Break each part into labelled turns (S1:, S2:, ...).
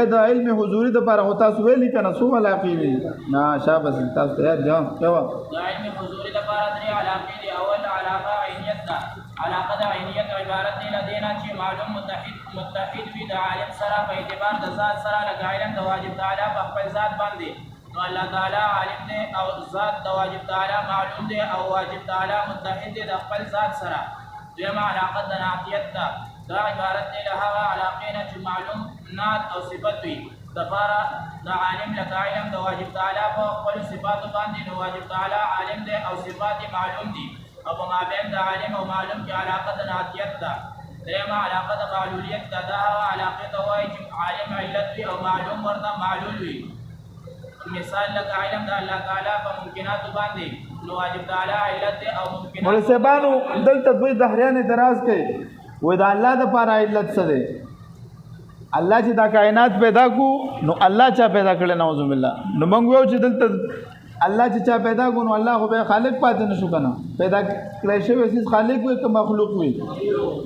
S1: بیا د علم حضوري د لپاره خو تاسو ویلي که نه څو علاقې وي نه شابس تاسو تیار جواب کوه
S2: د علم حضوري لپاره درې علاقې دي. اول علاقه عینیت ده. علاقه د عینیت عبارت دی له دې نه چې معلوم متحد وي د عالم سره په اعتبار د ذات سره لکه علم د واجب تعالی په خپل ذات باندې. نو الله تعالی عالم دی او ذات د واجب تعالی معلوم دی او واجب تعالی متحد دی د خپل ذات سره. دویمه علاقه د نعتیت ده. دا عبارت دی له هغه علاقې نه چې معلوم نعت او صفت وي دپاره د عالم لکه علم د واجب تعالی په خپلو صفاتو باندې. نو واجب تعالی عالم دی او صفات معلوم دي او په مابین د عالم او معلوم کې علاقه د نعتیت ده. درېیمه علاقه د معلولیت ده. دا هغه علاقې ته وایي چې عالم علت وي او معلوم ورته معلول وي. مثال لکه علم د الله تعالی په ممکناتو باندې نو واجب تعالی علت دی او ممکنات.
S1: مولوي صاحبانو دلته دوی دهریان اعتراض کوي وایي د الله دپاره علت څه دی؟ الله چې دا کائنات پیدا کو نو الله چا پیدا کړی؟ نعوذ بالله. نو موږ وایو چې دلته الله چې چا پیدا کو نو الله خو به خالق پاتې نشو که نه؟ پیدا کړی شوی څیز خالق وي که مخلوق وي؟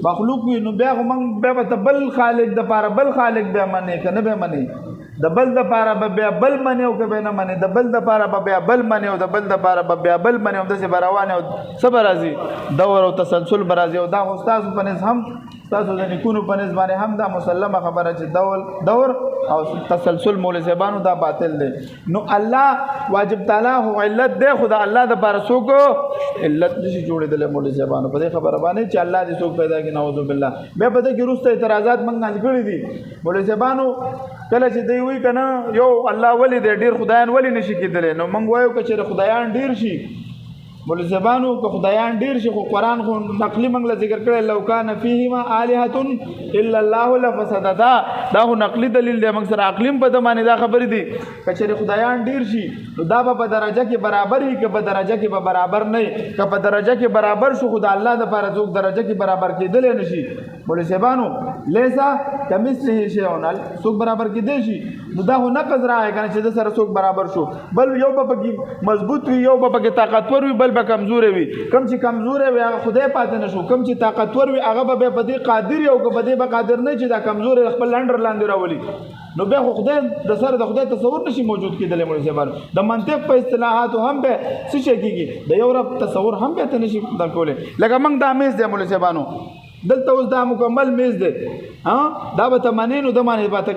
S1: مخلوق وي. نو بیا خو موږ بیا به ته بل خالق دپاره بل خالق بیا منې که نه بیا منې؟ د بل دپاره به بیا بل منې او که به نه منې؟ د بل دپاره به بیا بل منې او د بل دپاره به بیا بل منې او داسې به روانې او څه به راځي؟ دور او تسلسل به راځي. او دا خو ستاسو په نظ هم ستاسو د نیکونو په نظ باندې هم دا مسلمه خبره چې دور او تسلسل مولوي صاحبانو دا باطل دی. نو الله واجب تعالی خو علت دی خو د الله دپاره څوک علت نشي جوړېدلی مولوي صاحبانو په دې خبره باندې چې الله دې څوک پیدا کړي. نعوذ بالله. بیا په دې کې وروسته اعتراضات موږ حل کړي دي مولوي صاحبانو. کله چې دوی وایي که نه یو الله ولې دی ډېر خدایان ولې نشي کېدلی؟ نو موږ وایو که چېرې خدایان ډېر شي مولوي صاحبانو که خدایان ډېر شي خو قرآن خو نقلي موږ له ذکر کړی لو کان فیهما آلهة الا الله لفسدتا. دا خو نقلي دلیل دی. موږ سره عقلي هم په ده باندې دا خبرې دي. که چېرې خدایان ډېر شي نو دا به په درجه کې برابر وي که په درجه کې به برابر نه وي؟ که په درجه کې برابر شو خو د الله دپاره څوک درجه کې برابر کېدلی نه شي. مولوي صاحبانو لیسا کمثله شیء څوک برابر کېدی شي؟ نو دا خو نقص راغی که نه چې د سره څوک برابر شو. بل یو به پکې مضبوط وي یو به پکې طاقتور وي بل به کمزورې وي. کم چې کمزورې وي هغه خدای پاتې نه شو. کم چې طاقتور وي هغه به بیا په دې قادر وي او که په دې به قادر نه چې دا کمزورې خپل لنډر لاندې راولي. نو بیا خو خدای د سره د خدای تصور نشي موجود کېدلی مولوي صاحبانو. د منطق په اصطلاحاتو هم به څه شی کېږي د یو رب تصور هم به ته نشي در کولی. لکه موږ دا میز دی مولوي صاحبانو دلته اوس دا مکمل میز دی دا به ته منې نو د باندې به ته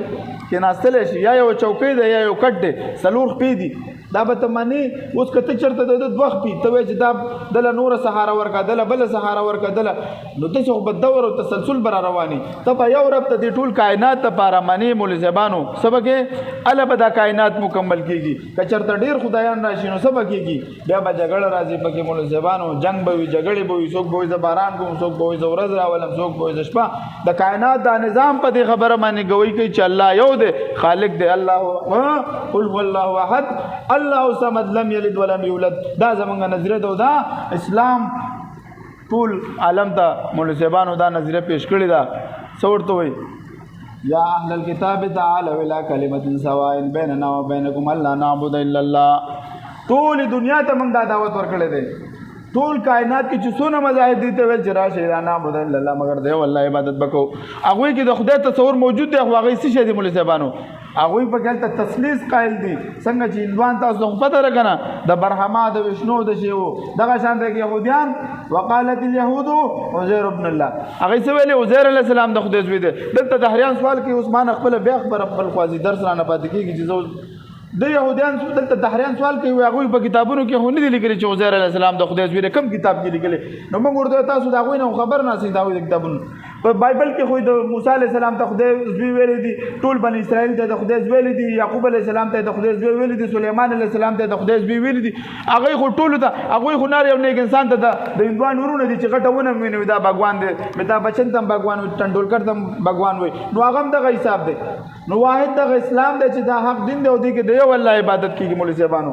S1: کېناستلی شي. یا یو چوکۍ ده یا یو کټ دی 4 خپې دي دا به ته منې. اوس که ته چېرته د 2 خپې ته وایې چې دا دله نوره سهاره ورکړه دله بله سهاره ورکړه دله نو داسې خو به دور او تسلسل به را روانې. ته به یو رب ته دې ټول کائنات دپاره منې مولوي صاحبانو څه به کې هله به دا کائنات مکمل کېږي. که چېرته ډېر خدایان راشي نو څه به کېږي؟ بیا به جګړه راځي پکې مولوي صاحبانو. جنګ به وي جګړې به وي. څوک به وایي زه باران کوم څوک به وایي زه ورځ راولم څوک به وایي زه شپه. د کائنات دا نظام په دې خبره باندې ګویي کوي چې الله یو دی خالق دی. الله قل هو الله احد الله صمد لم یلد ولم یولد. دا زمونږ نظریه ده. دا اسلام ټول عالم ته مولوي صاحبانو دا نظریه پیش کړې ده. څه ورته وایي؟ یا اهل الكتاب تعالوا الى کلمة سواء بیننا وبینکم الا نعبد الا الله. ټول دنیا ته موږ دا دعوت ورکړی دی. ټول کائنات کې چې څونه مذاهب دي ته ویل چې راشئ لا نعبد الا الله مگر دی والله عبادت وکړو. هغوی کې د خدای تصور موجود دی خو هغوی څه شی دي مولوي صاحبانو؟ هغوی په هلته تثلیث قایل دي. څنګه چې هندوان تاسو ته خو پته ده که نه د برهما د وشنو د شیو دغه شان د یهودیان وقالت اليهود عزیر ابن الله هغوی څه ویلې عزیر علیه السلام د خدای زوی دی. دلته دهریان سوال کوي عثمان خپله بیا خپل خوازي درس رانه پاتې کېږي چې زه د یهودیان دلته دهریان سوال کوي هغوی په کتابونو کې خو نه دي لیکلي چې عزیر علیه السلام د خدای زوی دی. کوم کتاب کې لیکلی؟ نو موږ ورته تاسو د هغوی نه خبر نه سئ د هغوی د کتابونو. په بایبل کې خو د موسی علیه السلام ته خدای زوی ویلی دي. ټول بني اسرائیل ته د خدای زوی ویلی دي. یعقوب علیه السلام ته د خدای زوی ویلی دي. سلیمان علیه السلام ته د خدای زوی ویلی دي. هغوی خو ټولو ته هغوی خو نار یو نیک انسان ته د هندوان ورونه دي چې غټه ونه مې وي دا باګوان دی میتاب بچن ته هم باګوان وي ټنډولکر ته هم باګوان وي. نو هغه هم دغه حساب دی. نو واحد دغه اسلام دی چې دا حق دین دی او دی کې د یو الله عبادت کېږي مولوي صاحبانو.